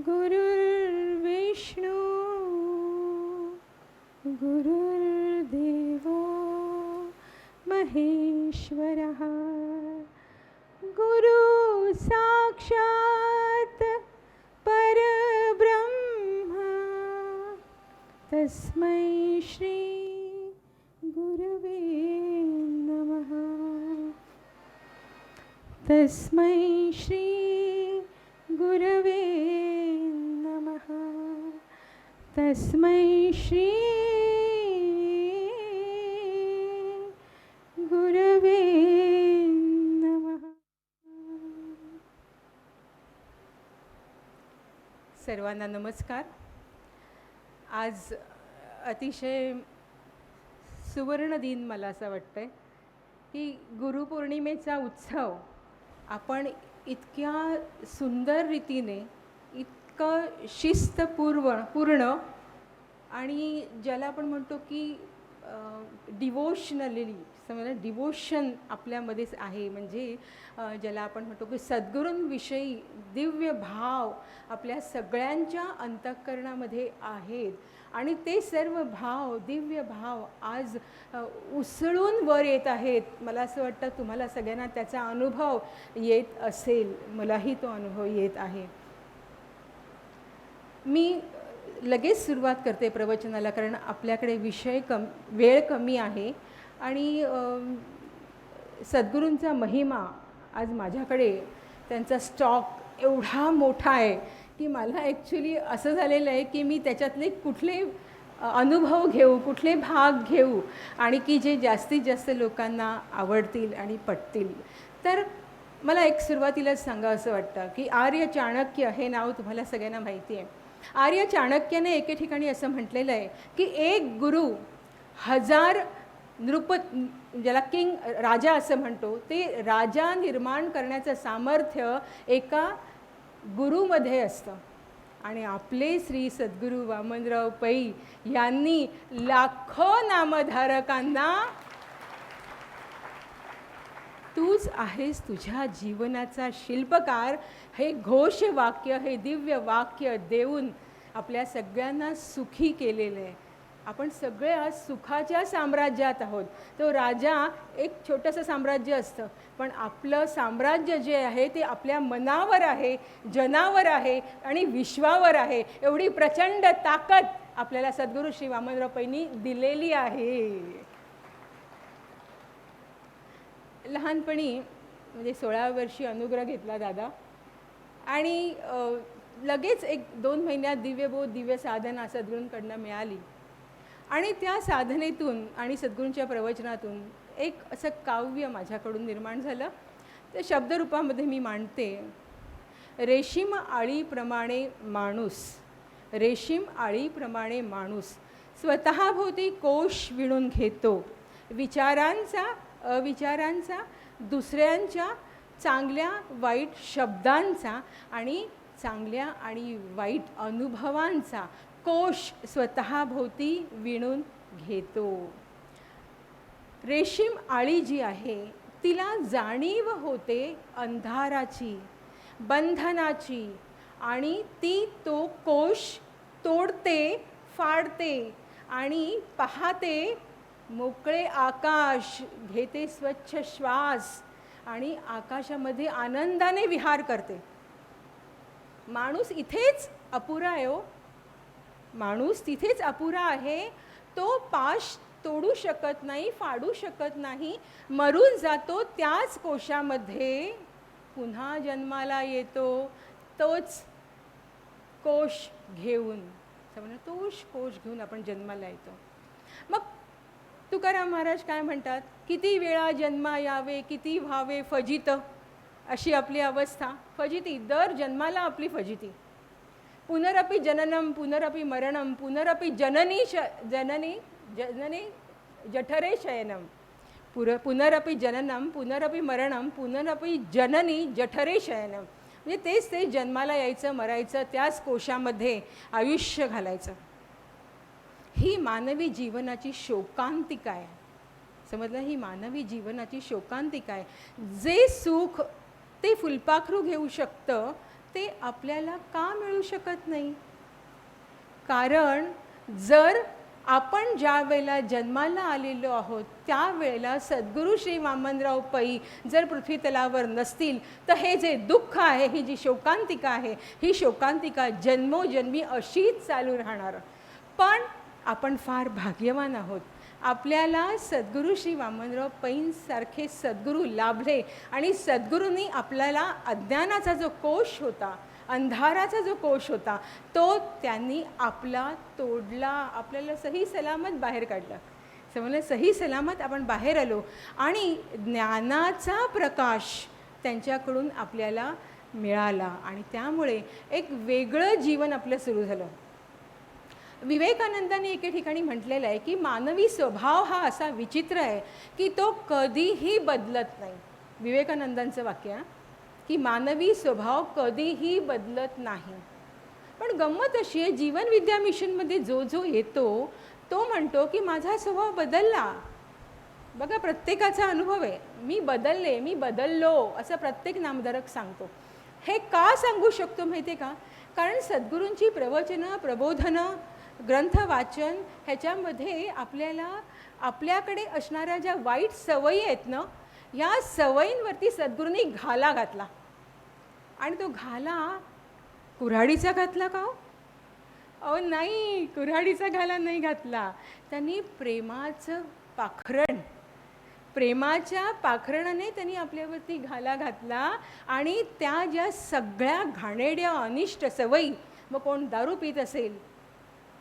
गुरुर्विष्णू गुरुर्देवो महेश्वरः गुरु साक्षात् परब्रह्म तस्मै श्री गुरवे नमः। तस्मै श्री गुरवे नमः। तस्मै श्री गुरवे नमः। सर्वांना नमस्कार। आज अतिशय सुवर्ण दिन मला असं वाटतंय की गुरुपौर्णिमेचा उत्सव आपण इतक्या सुंदर रीतीने, इतकं शिस्तपूर्ण आणि ज्याला आपण म्हणतो की डिवोशनली समजा डिवोशन आपल्यामध्येच आहे, म्हणजे ज्याला आपण म्हणतो की सद्गुरूंविषयी दिव्य भाव आपल्या सगळ्यांच्या अंतःकरणामध्ये आहेत आणि ते सर्व भाव, दिव्य भाव आज उसळून वर येत आहेत. मला असं वाटतं तुम्हाला सगळ्यांना त्याचा अनुभव येत असेल, मलाही तो अनुभव येत आहे. मी लगेच सुरुवात करते प्रवचनाला, कारण आपल्याकडे वेळ कमी आहे आणि सद्गुरूंचा महिमा आज माझ्याकडे त्यांचा स्टॉक एवढा मोठा आहे की मला ॲक्च्युली असं झालेलं आहे की मी त्याच्यातले कुठले अनुभव घेऊ, कुठले भाग घेऊ आणि की जे जास्तीत जास्त लोकांना आवडतील आणि पटतील. तर मला एक सुरुवातीलाच सांगा असं वाटतं की आर्य चाणक्य हे नाव तुम्हाला सगळ्यांना माहिती आहे. आर्य चाणक्याने एके ठिकाणी असं म्हटलेलं आहे की एक गुरु 1000 नृप, ज्याला किंग राजा असं म्हणतो, ते राजा निर्माण करण्याचं सामर्थ्य एका गुरुमध्ये असतं. आणि आपले श्री सद्गुरू वामनराव पै यांनी लाखो नामधारकांना तूच आहेस तुझ्या जीवनाचा शिल्पकार हे घोषवाक्य, हे दिव्य वाक्य देऊन आपल्या सगळ्यांना सुखी केलेलं आहे. आपण सगळे आज सुखाच्या साम्राज्यात आहोत. तो राजा एक छोटंसं साम्राज्य असतं, पण आपलं साम्राज्य जे आहे ते आपल्या मनावर आहे, जनावर आहे आणि विश्वावर आहे. एवढी प्रचंड ताकद आपल्याला सद्गुरू श्री वामनराव पैंनी दिलेली आहे. लहानपणी म्हणजे 16व्या वर्षी अनुग्रह घेतला दादा आणि लगेच 1-2 महिन्यात दिव्यबोध, दिव्य साधना सद्गुरूंकडनं मिळाली आणि त्या साधनेतून आणि सद्गुरूंच्या प्रवचनातून एक असं काव्य माझ्याकडून निर्माण झालं. ते शब्दरूपामध्ये मी मांडते. रेशीम आळीप्रमाणे माणूस, रेशीम आळीप्रमाणे माणूस स्वतःभोवती कोश विणून घेतो, विचारांचा अविचारांचा, दुसऱ्यांच्या चांगल्या वाईट शब्दांचा आणि चांगल्या आणि वाईट अनुभवांचा कोश स्वतःभोवती विणून घेतो. रेशीम आळी जी आहे तिला जाणीव होते अंधाराची, बंधनाची आणि ती तो कोश तोडते, फाडते आणि पाहते मोकळे आकाश, घेते स्वच्छ श्वास आणि आकाशामध्ये आनंदाने विहार करते. माणूस इथेच अपुरा आहे हो. माणूस तिथेच अपुरा आहे. तो पाश तोडू शकत नाही, फाडू शकत नाही, मरून जातो. त्याच कोशामध्ये पुन्हा जन्माला येतो, तोच कोश घेऊन, तोच कोश घेऊन आपण जन्माला येतो. मग तुकाराम महाराज काय म्हणतात, किती वेळा जन्मा यावे, किती व्हावे फजित, अशी आपली अवस्था. फजिती, दर जन्माला आपली फजिती. पुनरपि जननम पुनरपि मरणम पुनरपि जननी जननी जठरे शयनम. पुनरपि जननम पुनरपि मरणम पुनरपि जननी जठरे शयनम. म्हणजे तेच जन्माला यायचं, मरायचं, त्याच कोशामध्ये आयुष्य घालायचं. ही मानवी जीवनाची शोकांतिका आहे. समजलं, ही मानवी जीवनाची शोकांतिका आहे. जे सुख ते फुलपाखरू घेऊ शकतं ते आपल्याला का मिळू शकत नाही? कारण जर आपण ज्या वेळेला जन्माला आलेलो आहोत त्यावेळेला सद्गुरू श्री वामनराव पै जर पृथ्वी तलावर नसतील तर हे जे दुःख आहे, ही जी शोकांतिका आहे, ही शोकांतिका जन्मोजन्मी अशीच चालू राहणार. पण आपण फार भाग्यवान आहोत, आपल्याला सद्गुरू श्री वामनराव पैंसारखे सद्गुरू लाभले आणि सद्गुरूंनी आपल्याला अज्ञानाचा जो कोश होता, अंधाराचा जो कोश होता, तो त्यांनी आपला तोडला, आपल्याला सही सलामत बाहेर काढला. समजलं? सही सलामत आपण बाहेर आलो आणि ज्ञानाचा प्रकाश त्यांच्याकडून आपल्याला मिळाला आणि त्यामुळे एक वेगळं जीवन आपलं सुरू झालं. विवेकानंदांनी एके ठिकाणी म्हटलेलं आहे की मानवी स्वभाव हा असा विचित्र आहे की तो कधीही बदलत नाही. विवेकानंदांचं वाक्य आहे की मानवी स्वभाव कधीही बदलत नाही. पण गंमत अशी आहे, जीवनविद्या मिशनमध्ये जो जो येतो तो म्हणतो की माझा स्वभाव बदलला. बघा, प्रत्येकाचा अनुभव आहे, मी बदलले, मी बदललो असं प्रत्येक नामधारक सांगतो. हे का सांगू शकतो माहिती आहे का? कारण सद्गुरूंची प्रवचनं, प्रबोधनं, ग्रंथ वाचन ह्याच्यामध्ये आपल्याला आपल्याकडे असणाऱ्या ज्या वाईट सवयी आहेत ना, या सवयींवरती सद्गुरूंनी घाला घातला. आणि तो घाला कुऱ्हाडीचा घातला का? अहो नाही, कुऱ्हाडीचा घाला नाही घातला. त्यांनी प्रेमाचं पाखरण, प्रेमाच्या पाखरणाने त्यांनी आपल्यावरती घाला घातला आणि त्या ज्या सगळ्या घाणेरड्या अनिष्ट सवयी, मग कोण दारू पित असेल,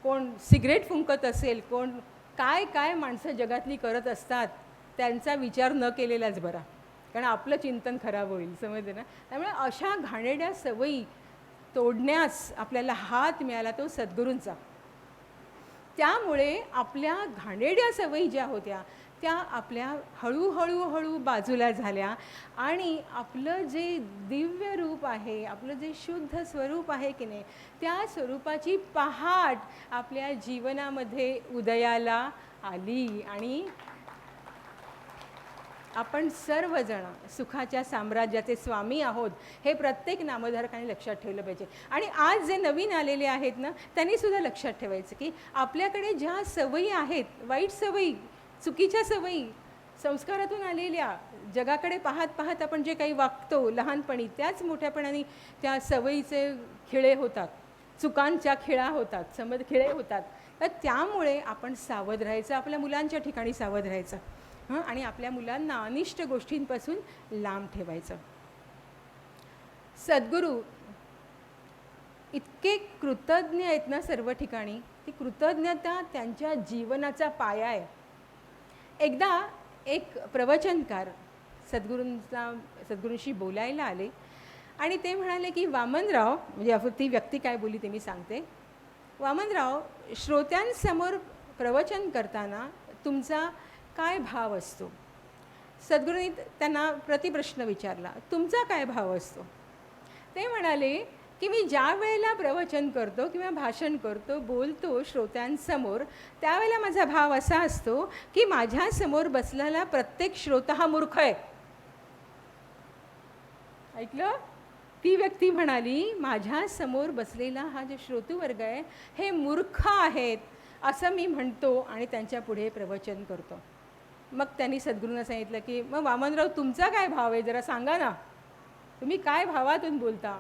कोण सिगरेट फुंकत असेल, कोण काय काय माणसं जगातली करत असतात, त्यांचा विचार न केलेलाच बरा, कारण आपलं चिंतन खराब होईल. समजते ना? त्यामुळे अशा घाणेरड्या सवयी तोडण्यास आपल्याला हात मिळाला तो सद्गुरूंचा. त्यामुळे आपल्या घाणेरड्या सवयी ज्या होत्या त्या आपल्या हळूहळू बाजूला झाल्या आणि आपलं जे दिव्य रूप आहे, आपलं जे शुद्ध स्वरूप आहे की नाही, त्या स्वरूपाची पहाट आपल्या जीवनामध्ये उदयाला आली आणि आपण सर्वजण सुखाच्या साम्राज्याचे स्वामी आहोत हे प्रत्येक नामधारकाने लक्षात ठेवलं पाहिजे. आणि आज जे नवीन आलेले आहेत ना, त्यांनीसुद्धा लक्षात ठेवायचं की आपल्याकडे ज्या सवयी आहेत, वाईट सवयी, चुकीच्या सवयी, संस्कारातून आलेल्या, जगाकडे पाहत पाहत आपण जे काही वागतो लहानपणी, त्याच मोठ्यापणाने त्या सवयीचे खिळे होतात, चुकांच्या खिळा होतात, खिळे होतात. तर त्यामुळे आपण सावध राहायचं, आपल्या मुलांच्या ठिकाणी सावध राहायचं आणि आपल्या मुलांना अनिष्ट गोष्टींपासून लांब ठेवायचं. सद्गुरू इतके कृतज्ञ आहेत ना सर्व ठिकाणी, ती कृतज्ञता त्यांच्या जीवनाचा पाया आहे. एकदा एक प्रवचनकार सद्गुरूंशी बोलायला आले आणि ते म्हणाले की वामनराव, म्हणजे ती व्यक्ती काय बोलली ते मी सांगते. वामनराव, श्रोत्यांसमोर प्रवचन करताना तुमचा काय भाव असतो? सद्गुरूंनी त्यांना प्रतिप्रश्न विचारला, तुमचा काय भाव असतो? ते म्हणाले की मी ज्या वेळेला प्रवचन करतो किंवा भाषण करतो, बोलतो श्रोत्यांसमोर, त्यावेळेला माझा भाव असा असतो की माझ्यासमोर बसलेला प्रत्येक श्रोता हा मूर्ख आहे. ऐकलं? ती व्यक्ती म्हणाली, माझ्यासमोर बसलेला हा जो श्रोतूवर्ग आहे हे मूर्ख आहेत असं मी म्हणतो आणि त्यांच्या पुढे प्रवचन करतो. मग त्यांनी सद्गुरूंना सांगितलं की मग वामनराव, तुमचा काय भाव आहे, जरा सांगा ना, तुम्ही काय भावातून बोलता?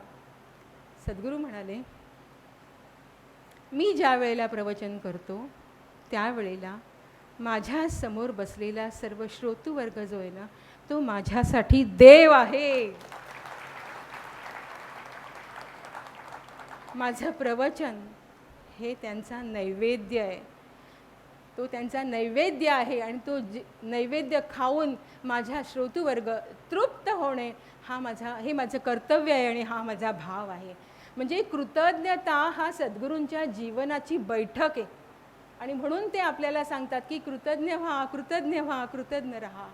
सद्गुरू म्हणाले, मी ज्या वेळेला प्रवचन करतो त्यावेळेला माझ्यासमोर बसलेला सर्व श्रोतूवर्ग जो आहे ना, तो माझ्यासाठी देव आहे. माझं प्रवचन हे त्यांचा नैवेद्य आहे, तो त्यांचा नैवेद्य आहे आणि तो नैवेद्य खाऊन माझ्या श्रोतूवर्ग तृप्त होणे हे माझं कर्तव्य आहे आणि हा माझा भाव आहे. म्हणजे कृतज्ञता हा सद्गुरूंच्या जीवनाची बैठक आहे आणि म्हणून ते आपल्याला सांगतात की कृतज्ञ व्हा, कृतज्ञ व्हा, कृतज्ञ राहा.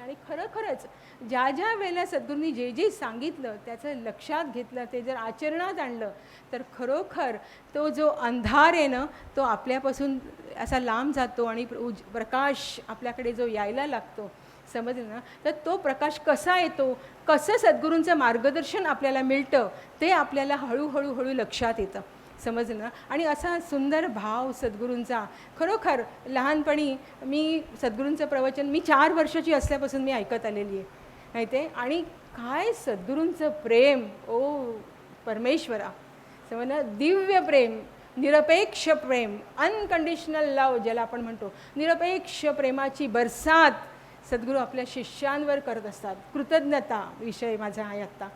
आणि खरोखरच ज्या ज्या वेळेला सद्गुरूंनी जे जे सांगितलं त्याचं लक्षात घेतलं, ते जर आचरणात आणलं तर खरोखर तो जो अंधार आहे ना तो आपल्यापासून असा लांब जातो आणि प्रकाश आपल्याकडे जो यायला लागतो समजलं ना. तर तो प्रकाश कसा येतो, कसं सद्गुरूंचं मार्गदर्शन आपल्याला मिळतं ते आपल्याला हळूहळू हळू लक्षात येतं. समजलं ना. आणि असा सुंदर भाव सद्गुरूंचा. खरोखर लहानपणी मी सद्गुरूंचं प्रवचन मी 4 वर्षाची असल्यापासून मी ऐकत आलेली आहे नाही ते. आणि काय सद्गुरूंचं प्रेम, ओ परमेश्वरा, समजलं. दिव्य प्रेम, निरपेक्ष प्रेम, अनकंडिशनल लव ज्याला आपण म्हणतो, निरपेक्ष प्रेमाची बरसात सद्गुरू आपल्या शिष्यांवर करत असतात. कृतज्ञता विषय माझा आहे आत्ता.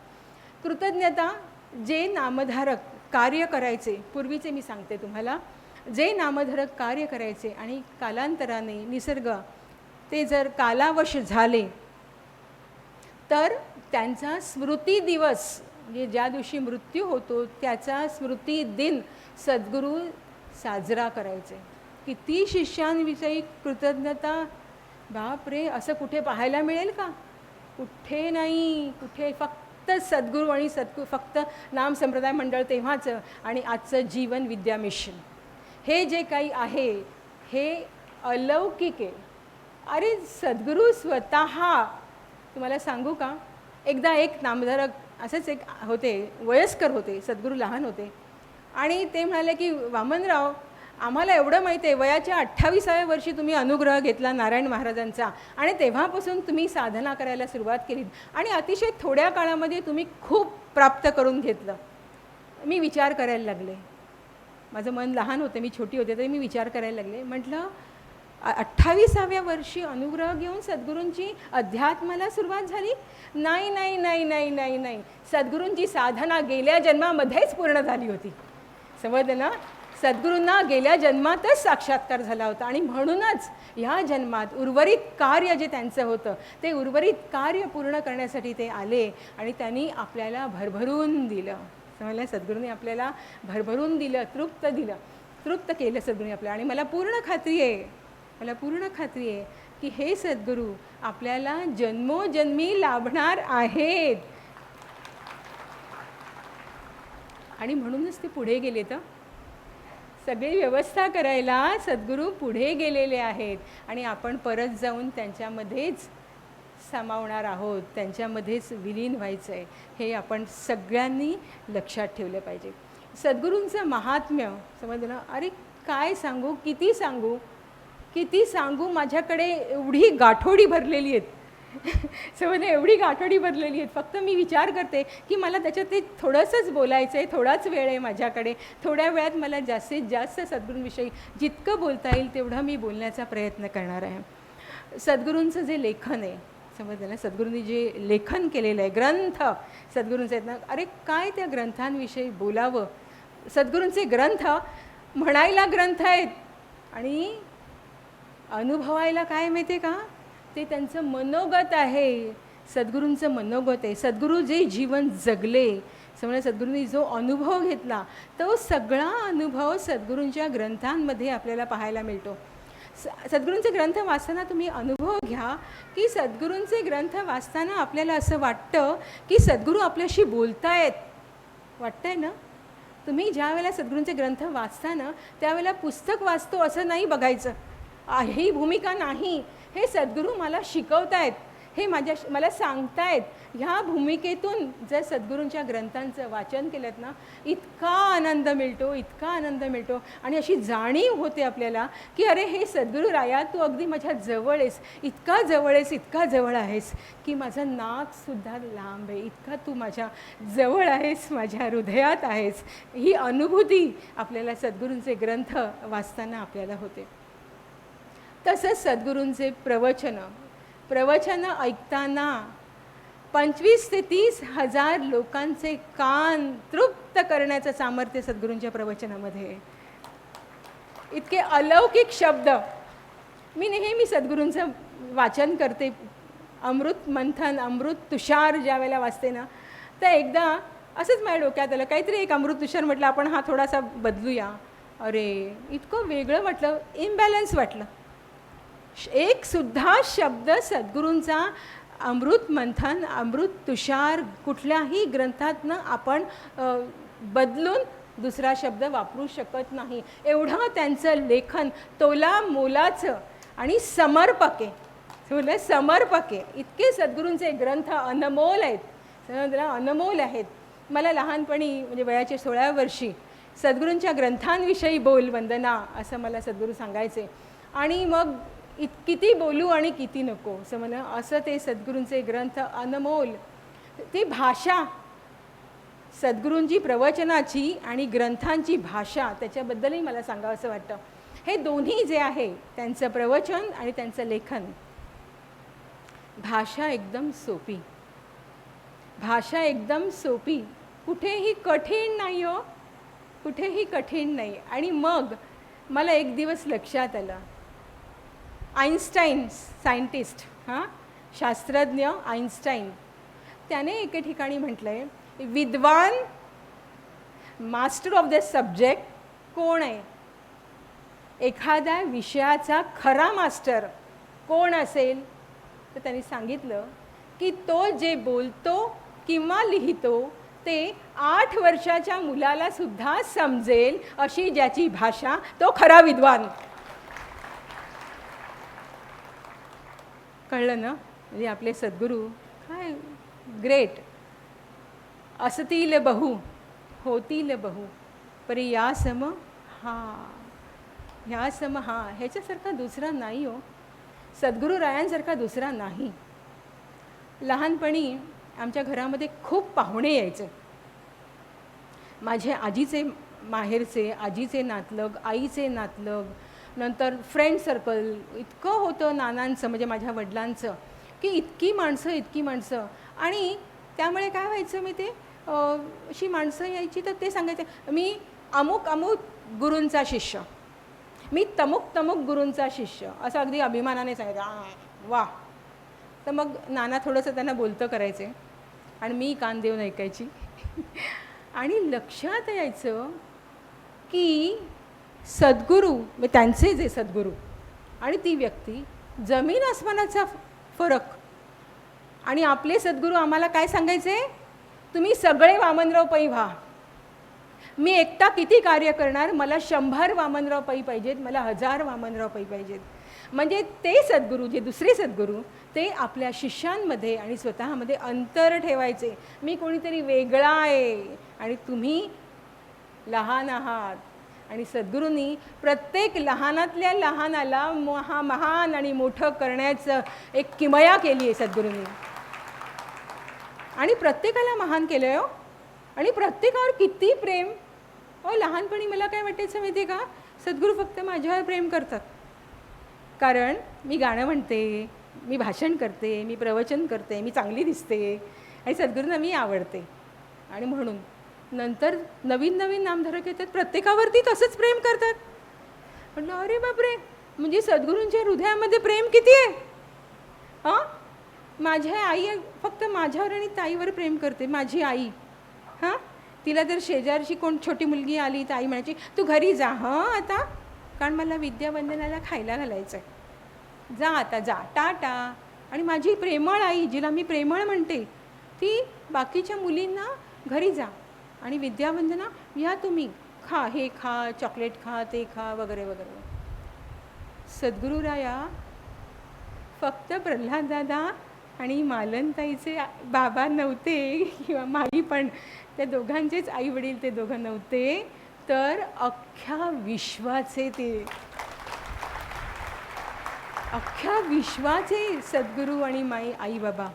कृतज्ञता, जे नामधारक कार्य करायचे, पूर्वीचे मी सांगते तुम्हाला, जे नामधारक कार्य करायचे आणि कालांतराने निसर्ग ते जर कालावश झाले तर त्यांचा स्मृती दिवस, म्हणजे ज्या दिवशी मृत्यू होतो त्याचा स्मृती दिन सद्गुरू साजरा करायचे. किती शिष्यांविषयी कृतज्ञता, बापरे, असं कुठे पाहायला मिळेल का? कुठे नाही, कुठे. फक्त सद्गुरू आणि फक्त नाम संप्रदाय मंडळ तेव्हाच, आणि आजचं जीवन विद्या मिशन, हे जे काही आहे हे अलौकिक आहे. अरे सद्गुरू स्वतः, तुम्हाला सांगू का, एकदा एक नामधारक असेच एक होते, वयस्कर होते, सद्गुरू लहान होते, आणि ते म्हणाले की वामनराव, आम्हाला एवढं माहिती आहे, वयाच्या 28व्या वर्षी तुम्ही अनुग्रह घेतला नारायण महाराजांचा, आणि तेव्हापासून तुम्ही साधना करायला सुरुवात केलीत, आणि अतिशय थोड्या काळामध्ये तुम्ही खूप प्राप्त करून घेतलं. मी विचार करायला लागले, माझं मन लहान होतं, मी छोटी होते, तरी मी विचार करायला लागले. म्हटलं 28व्या वर्षी अनुग्रह घेऊन सद्गुरूंची अध्यात्माला सुरुवात झाली? नाही नाही नाही नाही नाही नाही, सद्गुरूंची साधना गेल्या जन्मामध्येच पूर्ण झाली होती. समजलं ना. सद्गुरूंना गेल्या जन्मातच साक्षात्कार झाला होता, आणि म्हणूनच ह्या जन्मात उर्वरित कार्य जे त्यांचं होतं ते उर्वरित कार्य पूर्ण करण्यासाठी ते आले, आणि त्यांनी आपल्याला भरभरून दिलं. समजलं. सद्गुरूंनी आपल्याला भरभरून दिलं, तृप्त केलं सद्गुरूंनी आपल्याला. आणि मला पूर्ण खात्री आहे की हे सद्गुरू आपल्याला जन्मोजन्मी लाभणार आहेत, आणि म्हणूनच ते पुढे गेले. तर सगळी व्यवस्था करायला सद्गुरू पुढे गेलेले आहेत, आणि आपण परत जाऊन त्यांच्यामध्येच सामावणार आहोत, त्यांच्यामध्येच विलीन व्हायचं आहे. हे आपण सगळ्यांनी लक्षात ठेवलं पाहिजे. सद्गुरूंचं महात्म्य, समजलं ना. अरे काय सांगू, किती सांगू. माझ्याकडे एवढी गाठोडी भरलेली आहेत, समजलं, एवढी गाठोडी भरलेली आहेत. फक्त मी विचार करते की मला त्याच्यात ते थोडंसंच बोलायचं आहे, थोडाच वेळ आहे माझ्याकडे, थोड्या वेळात मला जास्तीत जास्त सद्गुरूंविषयी जितकं बोलता येईल तेवढं मी बोलण्याचा प्रयत्न करणार आहे. सद्गुरूंचं जे लेखन आहे, समजलं ना, सद्गुरूंनी जे लेखन केलेलं आहे, ग्रंथ सद्गुरूंचे आहेत ना, अरे काय त्या ग्रंथांविषयी बोलावं. सद्गुरूंचे ग्रंथ म्हणायला ग्रंथ आहेत, आणि अनुभवायला काय माहिती आहे का, ते त्यांचं मनोगत आहे. सद्गुरूंचं मनोगत आहे. सद्गुरू जे जीवन जगले, समजा सद्गुरूंनी जो अनुभव घेतला, तो सगळा अनुभव सद्गुरूंच्या ग्रंथांमध्ये आपल्याला पाहायला मिळतो. सद्गुरूंचे ग्रंथ वाचताना तुम्ही अनुभव घ्या की सद्गुरूंचे ग्रंथ वाचताना आपल्याला असं वाटतं की सद्गुरू आपल्याशी बोलतायत. वाटतंय ना. तुम्ही ज्या वेळेला सद्गुरूंचे ग्रंथ वाचता ना, त्यावेळेला पुस्तक वाचतो असं नाही बघायचं, ही भूमिका नाही, हे सद्गुरू मला शिकवतायत, हे मला सांगतायत. ह्या भूमिकेतून जर सद्गुरूंच्या ग्रंथांचं वाचन केलं ना, इतका आनंद मिळतो, आणि अशी जाणीव होते आपल्याला की अरे हे सद्गुरू राया, तू अगदी माझ्या जवळ आहेस, इतका जवळ आहेस की माझं नाकसुद्धा लांब आहे, इतका तू माझ्या जवळ आहेस, माझ्या हृदयात आहेस. ही अनुभूती आपल्याला सद्गुरूंचे ग्रंथ वाचताना आपल्याला होते. तसंच सद्गुरूंचे प्रवचन ऐकताना 25 ते 30 हजार लोकांचे कान तृप्त करण्याचं सामर्थ्य सद्गुरूंच्या प्रवचनामध्ये. इतके अलौकिक शब्द. मी नेहमी सद्गुरूंचं वाचन करते, अमृत मंथन, अमृत तुषार ज्या वेळेला वाचते ना, तर एकदा असंच माझ्या डोक्यात आलं, काहीतरी एक अमृत तुषार म्हटलं, आपण हा थोडासा बदलूया. अरे इतकं वेगळं वाटलं, इम्बॅलन्स वाटलं. एक सुद्धा शब्द सद्गुरूंचा अमृत मंथन, अमृत तुषार कुठल्याही ग्रंथातनं आपण बदलून दुसरा शब्द वापरू शकत नाही. एवढं त्यांचं लेखन तोला मोलाचं आणि समर्पक आहे. बोललं समर्पक आहे. इतके सद्गुरूंचे ग्रंथ अनमोल आहेत, अनमोल आहेत. मला लहानपणी म्हणजे वयाच्या 16व्या वर्षी सद्गुरूंच्या ग्रंथांविषयी बोल वंदना असं मला सद्गुरू सांगायचे. आणि मग किती बोलू आणि किती नको असं मला, असं ते सद्गुरूंचे ग्रंथ अनमोल. ती भाषा सद्गुरूंची प्रवचनाची आणि ग्रंथांची भाषा, त्याच्याबद्दलही मला सांगावं असं वाटतं. हे दोन्ही जे आहे त्यांचं प्रवचन आणि त्यांचं लेखन, भाषा एकदम सोपी, भाषा एकदम सोपी, कुठेही कठीण नाही हो, कुठेही कठीण नाही. आणि मग मला एक दिवस लक्षात आलं, आईन्स्टाईन सायंटिस्ट, शास्त्रज्ञ आईन्स्टाईन, त्याने एके ठिकाणी म्हटलं आहे, विद्वान मास्टर ऑफ द सब्जेक्ट कोण आहे? एखाद्या विषयाचा खरा मास्टर कोण असेल? तर त्यांनी सांगितलं की तो जे बोलतो किंवा लिहितो ते 8 वर्षाच्या मुलाला सुद्धा समजेल अशी ज्याची भाषा, तो खरा विद्वान. कळलं ना? म्हणजे आपले सद्गुरू काय ग्रेट. असतील बहु होतील बहु परी या सम हा, ह्या सम हा, ह्याच्यासारखा दुसरा नाही हो, सद्गुरू रायांसारखा दुसरा नाही. लहानपणी आमच्या घरामध्ये खूप पाहुणे यायचे. माझे आजीचे माहेरचे, आजीचे नातलग, आईचे नातलग, नंतर फ्रेंड सर्कल इतकं होतं नानांचं, म्हणजे माझ्या वडिलांचं, की इतकी माणसं. आणि त्यामुळे काय व्हायचं मी, ते अशी माणसं यायची तर ते सांगायचे, मी अमुक गुरूंचा शिष्य, मी तमुक गुरूंचा शिष्य, असं अगदी अभिमानाने सांगायचं. वा. तर मग नाना थोडंसं त्यांना बोलतं करायचे आणि मी कान देऊन ऐकायची. आणि लक्षात यायचं की सद्गुरू, त्यांचे जे सद्गुरू आणि ती व्यक्ती, जमीन आसमानाचा फरक. आणि आपले सद्गुरू आम्हाला काय सांगायचे, तुम्ही सगळे वामनराव पै व्हा, मी एकटा किती कार्य करणार, मला 100 वामनराव पै पाहिजेत, मला 1000 वामनराव पै पाहिजेत. म्हणजे ते सद्गुरू, जे दुसरे सद्गुरू, ते आपल्या शिष्यांमध्ये आणि स्वतःमध्ये अंतर ठेवायचे. मी कोणीतरी वेगळा आहे आणि तुम्ही लहान आहात. आणि सद्गुरूंनी प्रत्येक लहानातल्या लहानाला महान आणि मोठं करण्याचं एक किमया केली आहे सद्गुरूंनी. आणि प्रत्येकाला महान केलं आहे हो, आणि प्रत्येकावर किती प्रेम. लहानपणी मला काय वाटायचं माहिती आहे का, सद्गुरू फक्त माझ्यावर प्रेम करतात, कारण मी गाणं म्हणते, मी भाषण करते, मी प्रवचन करते, मी चांगली दिसते आणि सद्गुरूंना मी आवडते. आणि म्हणून नंतर नवीन नामधारक येतात, प्रत्येकावरती तसंच प्रेम करतात. म्हटलं अरे बापरे, म्हणजे सद्गुरूंच्या हृदयामध्ये प्रेम किती आहे. माझ्या आई फक्त माझ्यावर आणि ताईवर प्रेम करते. माझी आई, तिला जर शेजारची कोण छोटी मुलगी आली तर आई म्हणायची, तू घरी जा आता, कारण मला विद्यावंदनाला खायला घालायचं आहे, जा आता जा, टाटा. आणि माझी प्रेमळ आई, जिला मी प्रेमळ म्हणते, ती बाकीच्या मुलींना घरी जा आणि विद्यावंदना या, तुम्ही खा, हे खा, चॉकलेट खा, ते खा, वगैरे वगैरे. सद्गुरूराया फक्त प्रल्हाद दादा आणि मालनताईचे बाबा नव्हते, किंवा माई पण, त्या दोघांचेच आई वडील ते दोघं नव्हते, तर अख्ख्या विश्वाचे, ते अख्ख्या विश्वाचे सद्गुरू आणि आई बाबा,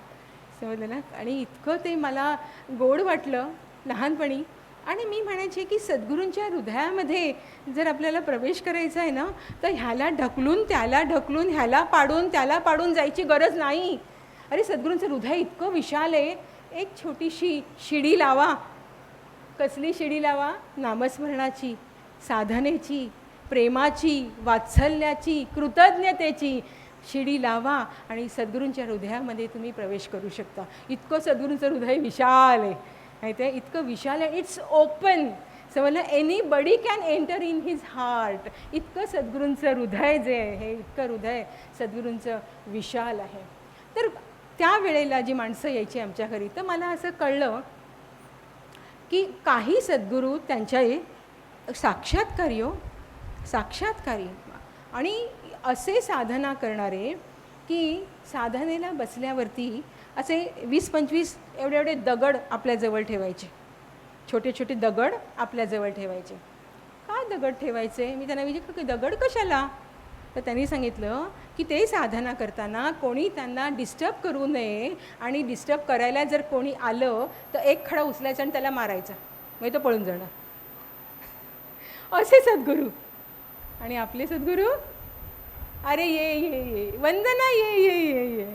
समजलं ना. आणि इतकं ते मला गोड वाटलं लहानपणी. आणि मी म्हणायचे की सद्गुरूंच्या हृदयामध्ये जर आपल्याला प्रवेश करायचा आहे ना, तर ह्याला ढकलून त्याला ढकलून, ह्याला पाडून त्याला पाडून जायची गरज नाही. अरे सद्गुरूंचं हृदय इतकं विशाल आहे. एक छोटीशी शिडी लावा. कसली शिडी लावा? नामस्मरणाची, साधनेची, प्रेमाची, वात्सल्याची, कृतज्ञतेची शिडी लावा आणि सद्गुरूंच्या हृदयामध्ये तुम्ही प्रवेश करू शकता. इतकं सद्गुरूंचं हृदय विशाल आहे, माहिती आहे, इतकं विशाल आहे. इट्स ओपन, समजलं, anybody can enter in his heart. इतकं सद्गुरूंचं हृदय जे आहे, हे इतकं हृदय सद्गुरूंचं विशाल आहे. तर त्यावेळेला जी माणसं यायची आमच्या घरी, तर मला असं कळलं की काही सद्गुरू त्यांच्या साक्षात्कारी आणि असे साधना करणारे की साधनेला बसल्यावरती असे 20-25 एवढे एवढे दगड आपल्याजवळ ठेवायचे, छोटे छोटे दगड आपल्याजवळ ठेवायचे. का दगड ठेवायचे? मी त्यांना विचारलं की दगड कशाला? तर त्यांनी सांगितलं की ते साधना करताना कोणी त्यांना डिस्टर्ब करू नये, आणि डिस्टर्ब करायला जर कोणी आलं तर एक खडा उचलायचा आणि त्याला मारायचा, म्हणजे तो पळून जाणार. असे सद्गुरू. आणि आपले सद्गुरू, अरे ये ये ये, वंदना ये ये ये ये,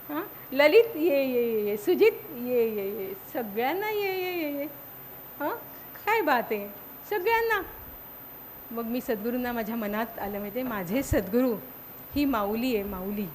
हां, ललित ये ये ये, सुजित ये ये ये, सगळ्यांना ये ये ये ये. हां, काय बात आहे, सगळ्यांना. मग मी सद्गुरूंना माझ्या मनात आलं, माहिती आहे, माझे सद्गुरू ही माऊली आहे, माऊली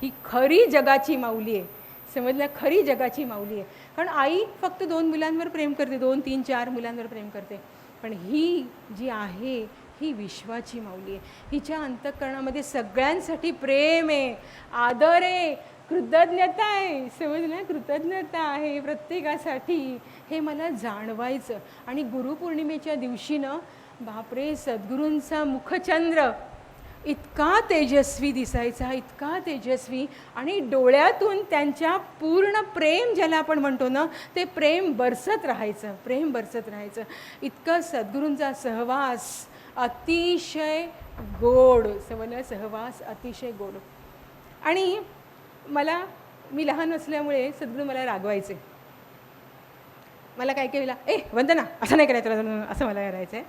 ही खरी जगाची माऊली आहे. समजलं, खरी जगाची माऊली आहे. कारण आई फक्त 2 मुलांवर प्रेम करते, 2, 3, 4 मुलांवर प्रेम करते, पण ही जी आहे ही विश्वाची माऊली आहे. हिच्या अंतःकरणामध्ये सगळ्यांसाठी प्रेम आहे, आदर आहे, कृतज्ञता आहे. समजलं, कृतज्ञता आहे प्रत्येकासाठी. हे मला जाणवायचं. आणि गुरुपौर्णिमेच्या दिवशीनं बापरे, सद्गुरूंचा मुखचंद्र इतका तेजस्वी दिसायचा, इतका तेजस्वी, आणि डोळ्यातून त्यांच्या पूर्ण प्रेम ज्याला आपण म्हणतो ना, ते प्रेम बरसत राहायचं, प्रेम बरसत राहायचं. इतकं सद्गुरूंचा सहवास अतिशय गोड. समजलं, सहवास अतिशय गोड. आणि मी लहान असल्यामुळे सद्गुरू मला रागवायचे. मला काय केलं, वंदना असं नाही करायचं, असं मला करायचं आहे.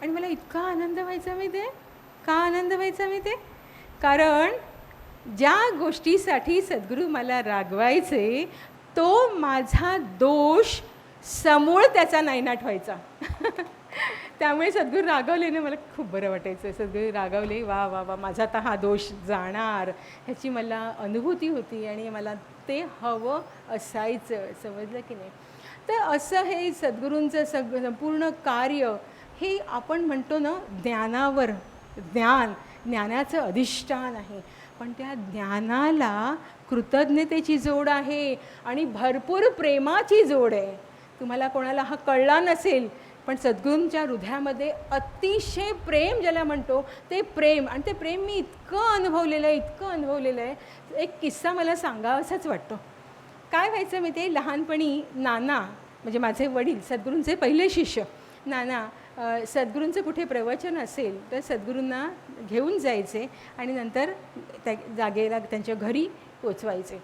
आणि मला इतका आनंद व्हायचा माहिती आहे. का आनंद व्हायचा माहिती आहे? कारण ज्या गोष्टीसाठी सद्गुरू मला रागवायचे तो माझा दोष समूळ त्याचा नायनाट व्हायचा. त्यामुळे सद्गुरू रागवले ना, मला खूप बरं वाटायचं. सद्गुरू रागवले, वा वा वा, माझा आता हा दोष जाणार, ह्याची मला अनुभूती होती आणि मला ते हवं असायचं. समजलं की नाही? तर असं हे सद्गुरूंचं संपूर्ण कार्य हे आपण म्हणतो ना, ज्ञानावर, ज्ञानाचं अधिष्ठान आहे, पण त्या ज्ञानाला कृतज्ञतेची जोड आहे आणि भरपूर प्रेमाची जोड आहे. तुम्हाला कोणाला हा कळला नसेल, पण सद्गुरूंच्या हृदयामध्ये अतिशय प्रेम ज्याला म्हणतो ते प्रेम, आणि ते प्रेम मी इतकं अनुभवलेलं आहे, इतकं अनुभवलेलं आहे. एक किस्सा मला सांगावासाच वाटतो. काय व्हायचं मी ते, लहानपणी नाना म्हणजे माझे वडील, सद्गुरूंचे पहिले शिष्य नाना, सद्गुरूंचं कुठे प्रवचन असेल तर सद्गुरूंना घेऊन जायचे आणि नंतर त्या जागेला त्यांच्या घरी पोचवायचे.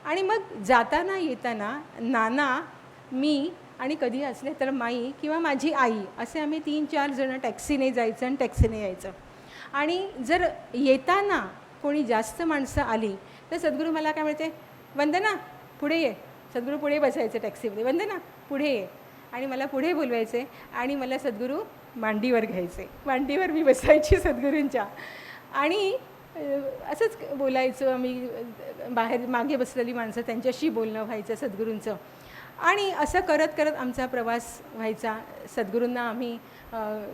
आणि मग जाताना येताना नाना, मी आणि कधी असले तर माई किंवा माझी आई, असे आम्ही 3-4 जणं टॅक्सीने जायचं आणि टॅक्सीने यायचं. आणि जर येताना कोणी जास्त माणसं आली तर सद्गुरू मला काय म्हणते, वंदना पुढे ये. सद्गुरू पुढे बसायचे टॅक्सीमध्ये, वंदना पुढे ये, आणि मला पुढे बोलवायचे आणि मला सद्गुरू मांडीवर घ्यायचे. मांडीवर मी बसायची सद्गुरूंच्या, आणि असंच बोलायचं. आम्ही बाहेर मागे बसलेली माणसं त्यांच्याशी बोलणं व्हायचं सद्गुरूंचं. आणि असं करत करत आमचा प्रवास व्हायचा. सद्गुरूंना आम्ही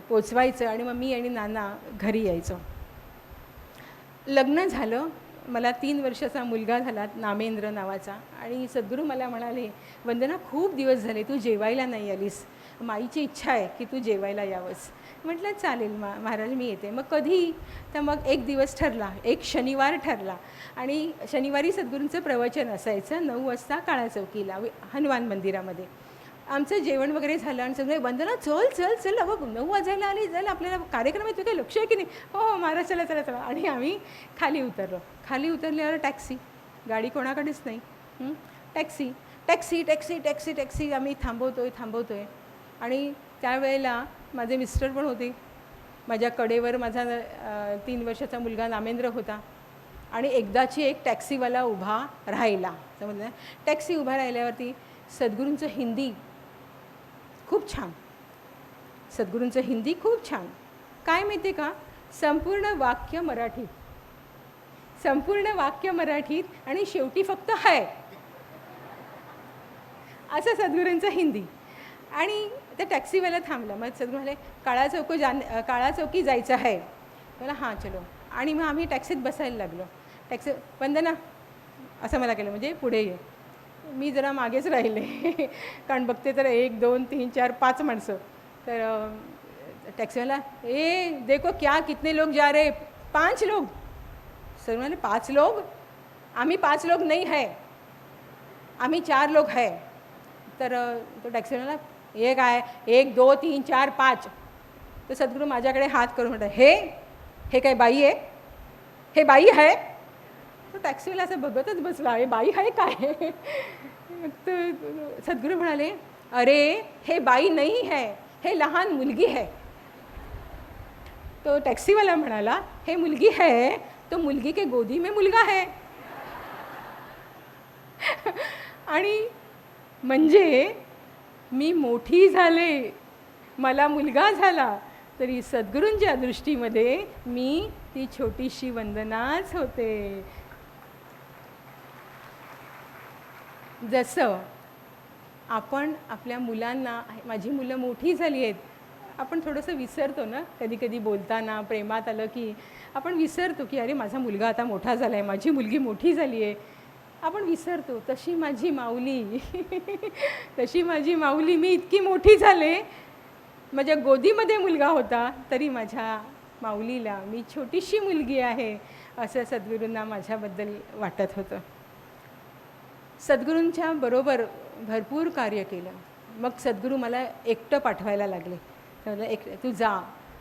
पोचवायचं आणि मग मी आणि नाना घरी यायचो. लग्न झालं, मला 3 वर्षाचा मुलगा झाला, नामेंद्र नावाचा. आणि सद्गुरू मला म्हणाले, वंदना खूप दिवस झाले तू जेवायला नाही आलीस, माईची इच्छा आहे की तू जेवायला यावंस. म्हटलं चालेल महाराज, मी येते. मग कधी, तर मग एक दिवस ठरला, एक शनिवार ठरला, आणि शनिवारी सद्गुरूंचं प्रवचन असायचं 9 वाजता काळा चौकीला हनुमान मंदिरामध्ये. आमचं जेवण वगैरे झालं आणि सगळे, वंदना चल चल चल, अगं 9 वाजायला आली, चल आपल्याला कार्यक्रम आहे, तू काही लक्ष आहे की नाही? हो हो महाराज, चला चला चला. आणि आम्ही खाली उतरलो. खाली उतरल्यावर टॅक्सी, गाडी कोणाकडेच नाही. Taxi taxi taxi taxi taxi, आम्ही थांबवतोय. आणि त्यावेळेला माझे मिस्टर पण होते. माझ्या कडेवर माझा 3 वर्षाचा मुलगा नामेंद्र होता. आणि एकदाची एक टॅक्सीवाला उभा राहिला. समजलं, टॅक्सी उभा राहिल्यावरती सद्गुरूंचं हिंदी खूप छान, सद्गुरूंचं हिंदी खूप छान. काय माहिती आहे का, संपूर्ण वाक्य मराठीत आणि शेवटी फक्त है, असं सद्गुरूंचं हिंदी. आणि त्या टॅक्सीवाला थांबला. मग सद्गुरू म्हणाले, काळा चौकी जायचं आहे. मला हां चलो. आणि मग आम्ही टॅक्सीत बसायला लागलो. टॅक्सी, वंदना असं मला केलं, म्हणजे पुढे ये. मी जरा मागेच राहिले कारण बघते तर 1, 2, 3, 4, 5 माणसं. तर टॅक्सीवाला, देखो क्या कितने लोग जा रहे, 5 लोग. सर म्हणाले 5 लोग? आम्ही 5 लोग नहीं है, आम्ही 4 लोग है. तर तो टॅक्सी म्हणाला हे काय 1 2 3 4 5. तर सद्गुरू माझ्याकडे हात करून म्हणतात हे काय बाई आहे? हे बाई आहे? तो टॅक्सीवाला असं बघतच बसला, हे बाई आहे काय? तर सद्गुरू म्हणाले अरे हे बाई नाही है, हे लहान मुलगी है. तो टॅक्सीवाला म्हणाला हे मुलगी है तो मुलगी के गोदी में मुलगा है. आणि म्हणजे मी मोठी झाले, मला मुलगा झाला, तरी सद्गुरूंच्या दृष्टीमध्ये मी ती छोटीशी वंदनाच होते. जसं आपण आपल्या मुलांना, माझी मुलं मोठी झाली आहेत, आपण थोडंसं विसरतो ना कधी कधी बोलताना, प्रेमात आलं की आपण विसरतो की अरे माझा मुलगा आता मोठा झाला आहे, माझी मुलगी मोठी झाली आहे, आपण विसरतो. तशी माझी माऊली तशी माझी माऊली, मी इतकी मोठी झाले, माझ्या गोदीमध्ये मुलगा होता तरी माझ्या माऊलीला मी छोटीशी मुलगी आहे असं सद्गुरूंना माझ्याबद्दल वाटत होतं. सद्गुरूंच्या बरोबर भरपूर कार्य केलं. मग सद्गुरू मला एकटं पाठवायला लागले. तू जा,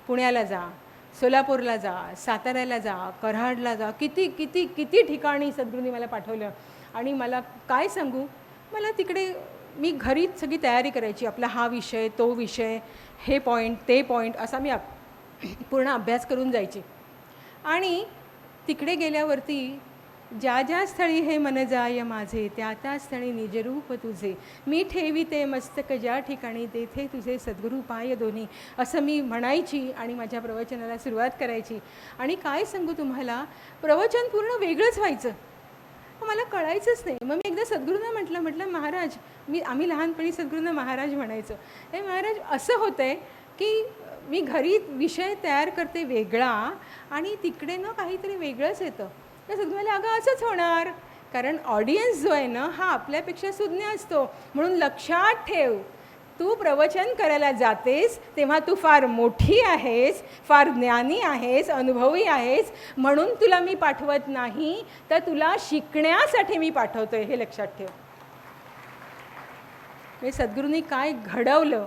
पुण्याला जा, सोलापूरला जा, साताऱ्याला जा, कराडला जा, किती किती किती ठिकाणी सद्गुरूंनी मला पाठवलं. आणि मला काय सांगू, मला तिकडे मी घरीच सगळी तयारी करायची, आपला हा विषय तो विषय, हे पॉईंट ते पॉईंट, असा मी पूर्ण अभ्यास करून जायची. आणि तिकडे गेल्यावरती ज्या ज्या स्थळी हे मन जाय माझे, त्या त्या स्थळी निजरूप तुझे, मी ठेवी ते मस्तक ज्या ठिकाणी, तेथे तुझे सद्गुरू पाय दोन्ही, असं मी म्हणायची आणि माझ्या प्रवचनाला सुरुवात करायची. आणि काय सांगू तुम्हाला, प्रवचन पूर्ण वेगळंच व्हायचं, मला कळायचंच नाही. मग मी एकदा सद्गुरूंना म्हटलं महाराज, आम्ही लहानपणी सद्गुरूंना महाराज म्हणायचो, हे महाराज असं होतं आहे की मी घरी विषय तयार करते वेगळा आणि तिकडे ना काहीतरी वेगळंच येतं. तर सद्गुरूला अगं असंच होणार, कारण ऑडियन्स जो आहे ना हा आपल्यापेक्षा सुज्ञ असतो. म्हणून लक्षात ठेव, तू प्रवचन करायला जातेस तेव्हा तू फार मोठी आहेस, फार ज्ञानी आहेस, अनुभवी आहेस, म्हणून तुला मी पाठवत नाही, तर तुला शिकण्यासाठी मी पाठवतोय, हे लक्षात ठेव. म्हणजे सद्गुरूंनी काय घडवलं,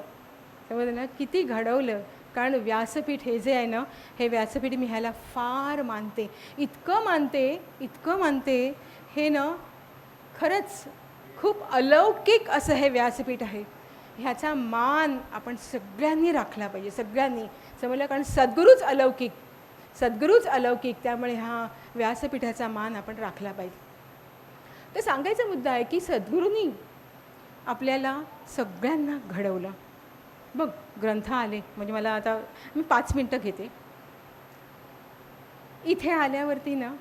समजलं ना, किती घडवलं. कारण व्यासपीठ हे जे आहे ना, हे व्यासपीठ मी ह्याला फार मानते, इतकं मानते, हे ना खरंच खूप अलौकिक असं हे व्यासपीठ आहे. ह्याचा मान आपण सगळ्यांनी राखला पाहिजे, सगळ्यांनी, समजलं. कारण सद्गुरूच अलौकिक, त्यामुळे हा व्यासपीठाचा मान आपण राखला पाहिजे. तर सांगायचा मुद्दा आहे की सद्गुरूंनी आपल्याला सगळ्यांना घडवलं. बघ ग्रंथ आले, म्हणजे मला आता मी 5 मिनटं घेते. इथे आल्यावरती ना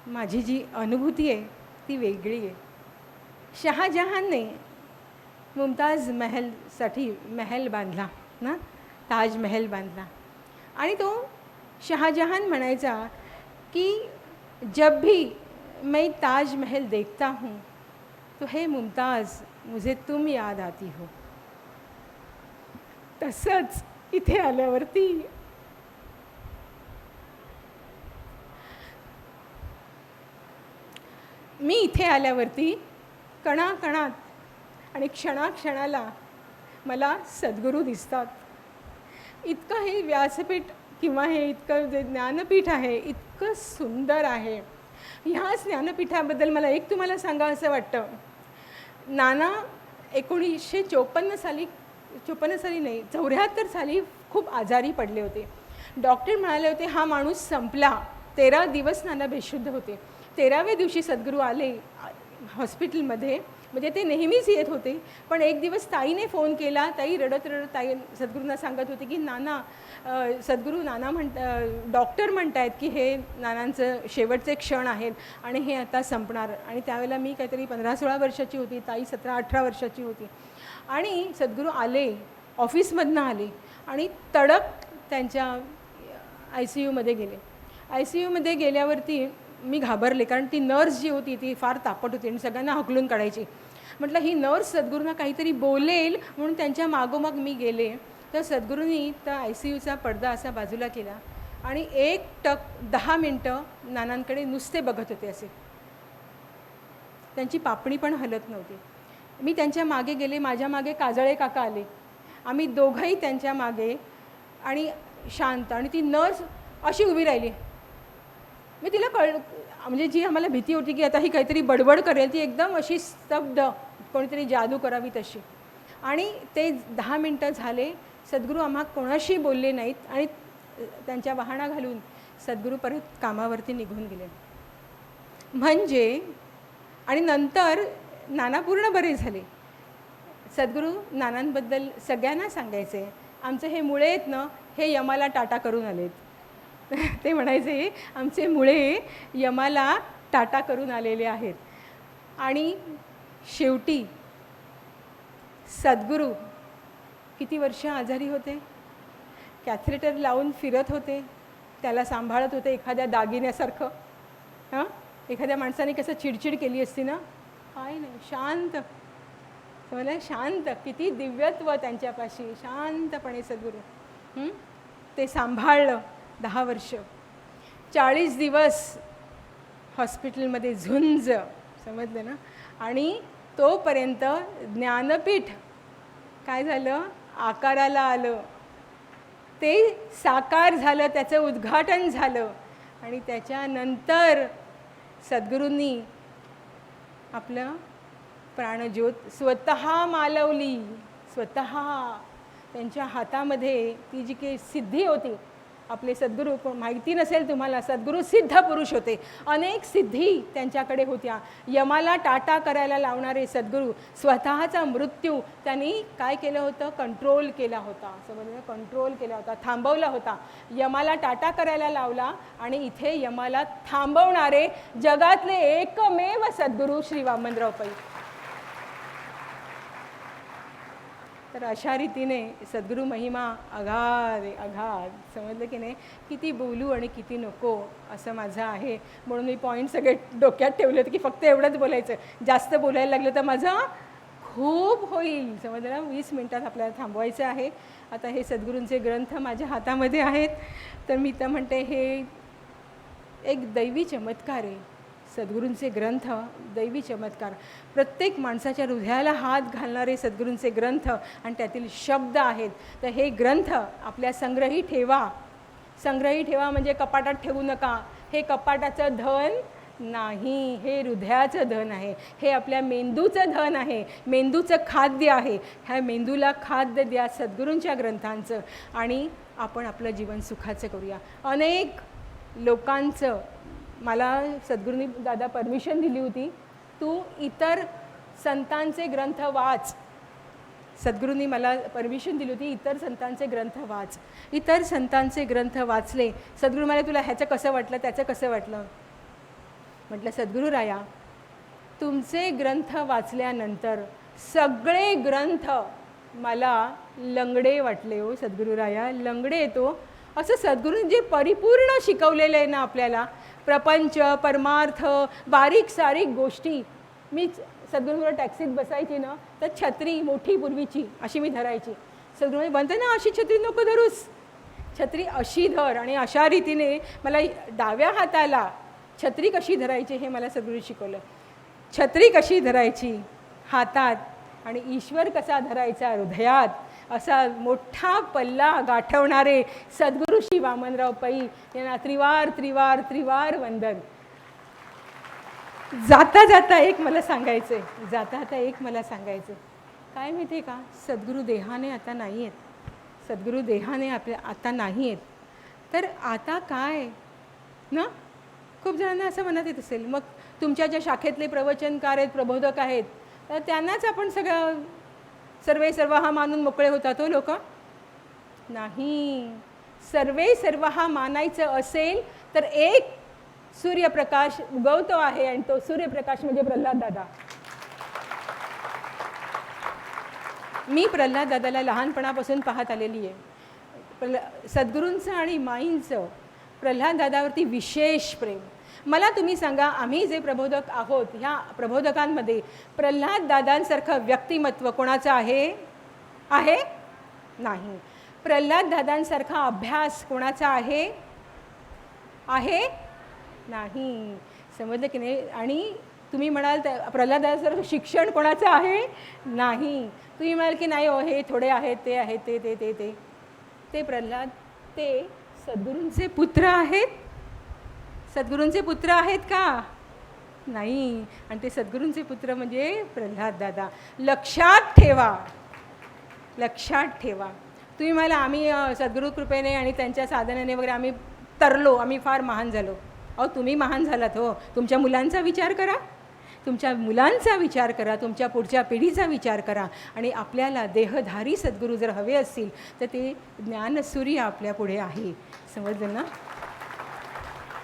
माझी जी अनुभूती आहे ती वेगळी आहे. शहाजहानने मुमताज महलसाठी महल बांधला ना, ताजमहल बांधला. आणि तो शहाजहान म्हणायचा की जब भी मैं ताजमहल देखता हूँ तो हे मुमताज मुझे तुम याद आती हो. तसंच इथे आल्यावरती कणाकणात आणि क्षणाक्षणाला मला सद्गुरू दिसतात. इतकं हे व्यासपीठ किंवा हे इतकं जे ज्ञानपीठ आहे इतकं सुंदर आहे. ह्याच ज्ञानपीठाबद्दल मला एक तुम्हाला सांगावं असं वाटतं. नाना 1954 साली नाही, 74 साली खूप आजारी पडले होते. डॉक्टर म्हणाले होते हा माणूस संपला. 13 दिवस नाना बेशुद्ध होते. 13व्या दिवशी सद्गुरू आले हॉस्पिटलमध्ये. म्हणजे ते नेहमीच येत होते, पण एक दिवस ताईने फोन केला. ताई रडत ताई सद्गुरूंना सांगत होती की सद्गुरू डॉक्टर म्हणत आहेत की हे नानांचं शेवटचे क्षण आहेत आणि हे आता संपणार. आणि त्यावेळेला मी काहीतरी 15-16 वर्षाची होती, ताई 17-18 वर्षाची होती. आणि सद्गुरू आले, ऑफिसमधनं आले आणि तडक त्यांच्या ICUमध्ये गेले. ICUमध्ये गेल्यावरती मी घाबरले, कारण ती नर्स जी होती ती फार तापट होती आणि सगळ्यांना हकलून काढायची. म्हटलं ही नर्स सद्गुरूंना काहीतरी बोलेल म्हणून त्यांच्या मागोमाग मी गेले. तर सद्गुरूंनी त्या ICUचा पडदा असा बाजूला केला आणि एक टक 10 मिनटं नानांकडे नुसते बघत होते असे. त्यांची पापणी पण हलत नव्हती. मी त्यांच्या मागे गेले, माझ्या मागे काजळे काका आले. आम्ही दोघंही त्यांच्या मागे आणि शांत. आणि ती नर्स अशी उभी राहिली. मी तिला म्हणजे जी आम्हाला भीती होती की आता ही काहीतरी बडबड करेल, ती एकदम अशी स्तब्ध, कोणीतरी जादू करावी तशी. आणि ते 10 मिनटं झाले, सद्गुरू आम्हा कोणाशी बोलले नाहीत आणि त्यांच्या वाहना घालून सद्गुरू परत कामावरती निघून गेले. म्हणजे आणि नंतर नाना पूर्ण बरे झाले. सद्गुरू नानांबद्दल सगळ्यांना सांगायचे, आमचे हे मुळे आहेत ना, हे यमाला टाटा करून आलेत. ते म्हणायचे आमचे मुळे यमाला टाटा करून आलेले आहेत. आणि शेवटी सद्गुरू किती वर्ष आजारी होते, कॅथेटर लावून फिरत होते, त्याला सांभाळत होते एखाद्या दागिन्यासारखं. हां, एखाद्या माणसाने कसं चिडचिड केली असती ना, काय नाही, शांत, समजलं, शांत. किती दिव्यत्व त्यांच्यापाशी, शांतपणे सद्गुरू ते सांभाळलं. 10 वर्ष, 40 दिवस हॉस्पिटलमध्ये झुंज, समजलं ना. आणि तोपर्यंत ज्ञानपीठ काय झालं, आकाराला आलं, ते साकार झालं, त्याचं उद्घाटन झालं. आणि त्याच्यानंतर सद्गुरूंनी आपलं प्राणज्योत स्वतः मालवली. स्वतः त्यांच्या हातामध्ये ती जी काही सिद्धी होती, आपले सद्गुरू, माहिती नसेल तुम्हाला, सद्गुरू सिद्ध पुरुष होते. अनेक सिद्धी त्यांच्याकडे होत्या. यमाला टाटा करायला लावणारे सद्गुरू, स्वतःचा मृत्यू त्यांनी काय केलं होतं, कंट्रोल केला होता. समजलं, कंट्रोल केला होता, थांबवला होता. यमाला टाटा करायला लावला आणि इथे यमाला थांबवणारे जगातले एकमेव सद्गुरू श्री वामनराव पै. तर अशा रीतीने सद्गुरू महिमा अगाध आहे, अगाध. समजलं की नाही, किती बोलू आणि किती नको असं माझं आहे. म्हणून मी पॉईंट सगळे डोक्यात ठेवले होते की फक्त एवढंच बोलायचं. जास्त बोलायला लागलं तर माझं खूप होईल. समजलं ना, 20 मिनटात आपल्याला थांबवायचं आहे. आता हे सद्गुरूंचे ग्रंथ माझ्या हातामध्ये आहेत. तर मी तर म्हणते हे एक दैवी चमत्कार आहे. सद्गुरूंचे ग्रंथ दैवी चमत्कार. प्रत्येक माणसाच्या हृदयाला हात घालणारे सद्गुरूंचे ग्रंथ आणि त्यातील शब्द आहेत. तर हे ग्रंथ आपल्या संग्रही ठेवा. संग्रही ठेवा म्हणजे कपाटात ठेवू नका. हे कपाटाचं धन नाही, हे हृदयाचं धन आहे. हे आपल्या मेंदूचं धन आहे, मेंदूचं खाद्य आहे. ह्या मेंदूला खाद्य द्या सद्गुरूंच्या ग्रंथांचं आणि आपण आपलं जीवन सुखाचं करूया. अनेक लोकांचं मला सद्गुरूंनी दादा परमिशन दिली होती, तू इतर संतांचे ग्रंथ वाच. सद्गुरूंनी मला परमिशन दिली होती, इतर संतांचे ग्रंथ वाच. इतर संतांचे ग्रंथ वाचले. सद्गुरू मला तुला ह्याचं कसं वाटलं, त्याचं कसं वाटलं. म्हटलं सद्गुरू राया, तुमचे ग्रंथ वाचल्यानंतर सगळे ग्रंथ मला लंगडे वाटले. हो सद्गुरू राया, लंगडे येतो. असं सद्गुरूंनी जे परिपूर्ण शिकवलेलं आहे ना आपल्याला, प्रपंच, परमार्थ, बारीक सारीक गोष्टी. मी सद्गुरूंवर टॅक्सीत बसायची ना, तर छत्री मोठी पूर्वीची अशी मी धरायची. सद्गुरू म्हणते ना, अशी छत्री नको धरूस, छत्री अशी धर. आणि अशा रीतीने मला डाव्या हाताला छत्री कशी धरायची हे मला सद्गुरू शिकवलं. छत्री कशी धरायची हातात आणि ईश्वर कसा धरायचा हृदयात, असा मोठा पल्ला गाठवणारे सद्गुरू श्री वामनराव पै यांना त्रिवार त्रिवार त्रिवार वंदन. जाता जाता एक मला सांगायचं आहे, जाता जाता एक मला सांगायचं काय माहिती आहे का, सद्गुरू देहाने आता नाही आहेत. सद्गुरू देहाने आपल्या आता नाही आहेत. तर आता काय ना, खूप जणांना असं म्हणत येत असेल, मग तुमच्या ज्या शाखेतले प्रवचनकार आहेत, प्रबोधक आहेत, तर त्यांनाच आपण सगळं सर्वे सर्व हा मानून मोकळे होतात. हो लोक नाही. सर्वे सर्व हा मानायचं असेल तर एक सूर्यप्रकाश उगवतो आहे आणि तो सूर्यप्रकाश म्हणजे प्रल्हाद दादा. मी प्रल्हाद दादाला लहानपणापासून पाहत आलेली आहे. सद्गुरूंचं आणि माईंचं प्रल्हाद दादावरती विशेष प्रेम. मला तुम्ही सांगा, आम्ही जे प्रबोधक आहोत, ह्या प्रबोधकांमध्ये प्रल्हाद दादांसारखं व्यक्तिमत्व कोणाचं आहे? आहे नाही. प्रल्हाद दादांसारखा अभ्यास कोणाचा आहे? आहे नाही. समजलं की नाही? आणि तुम्ही म्हणाल प्रल्हादाचं शिक्षण कोणाचं आहे नाही. तुम्ही म्हणाल की नाही हो हे थोडे आहेत ते आहेत ते ते ते ते ते प्रल्हाद ते सद्गुरूंचे पुत्र आहेत. सद्गुरूंचे पुत्र आहेत का नाही. आणि ते सद्गुरूंचे पुत्र म्हणजे प्रल्हाद दादा. लक्षात ठेवा, लक्षात ठेवा. तुम्ही मला आम्ही सद्गुरू कृपेने आणि त्यांच्या साधनेने वगैरे आम्ही तरलो, आम्ही फार महान झालो. अहो तुम्ही महान झालात हो. तुमच्या मुलांचा विचार करा, तुमच्या मुलांचा विचार करा, तुमच्या पुढच्या पिढीचा विचार करा. आणि आपल्याला देहधारी सद्गुरू जर हवे असतील तर ते ज्ञानसूर्य आपल्या पुढे आहे. समजलं ना?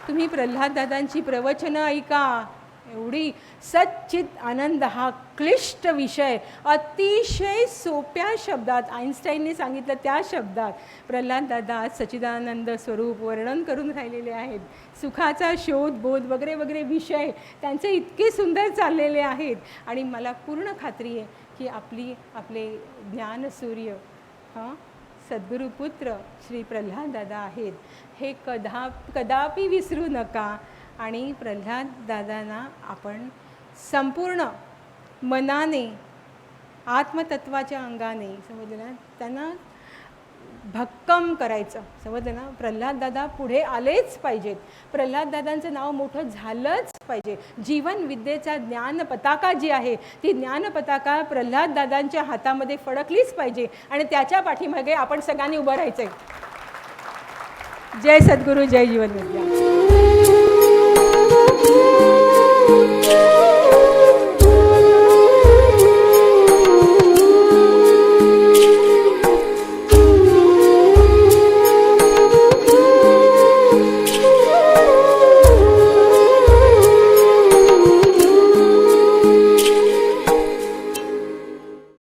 तुम्ही प्रल्हाद दादांची प्रवचनं ऐका. एवढी सच्चित आनंद हा क्लिष्ट विषय अतिशय सोप्या शब्दात आईन्स्टाईनने सांगितलं त्या शब्दात प्रल्हाद दादा सच्चिदानंद स्वरूप वर्णन करून राहिलेले आहेत. सुखाचा शोध बोध वगैरे वगैरे विषय त्यांचे इतके सुंदर चाललेले आहेत. आणि मला पूर्ण खात्री आहे की आपले ज्ञानसूर्य सद्गुरुपुत्र श्री प्रल्हाद दादा आहेत. हे कदापि विसरू नका. आणि प्रल्हाद दादांना आपण संपूर्ण मनाने आत्मतत्वाच्या अंगाने समजलं ना त्यांना भक्कम करायचं. समजलं ना? प्रल्हाद दादा पुढे आलेच पाहिजेत. प्रल्हाद दादांचं नाव मोठं झालंच पाहिजे. जीवन विद्येचा ज्ञान पताका जी आहे ती ज्ञान पताका प्रल्हाद दादांच्या हातामध्ये फडकलीच पाहिजे. आणि त्याच्या पाठीमागे आपण सगळ्यांनी उभं राहायचंय. जय सद्गुरू, जय जीवन विद्या.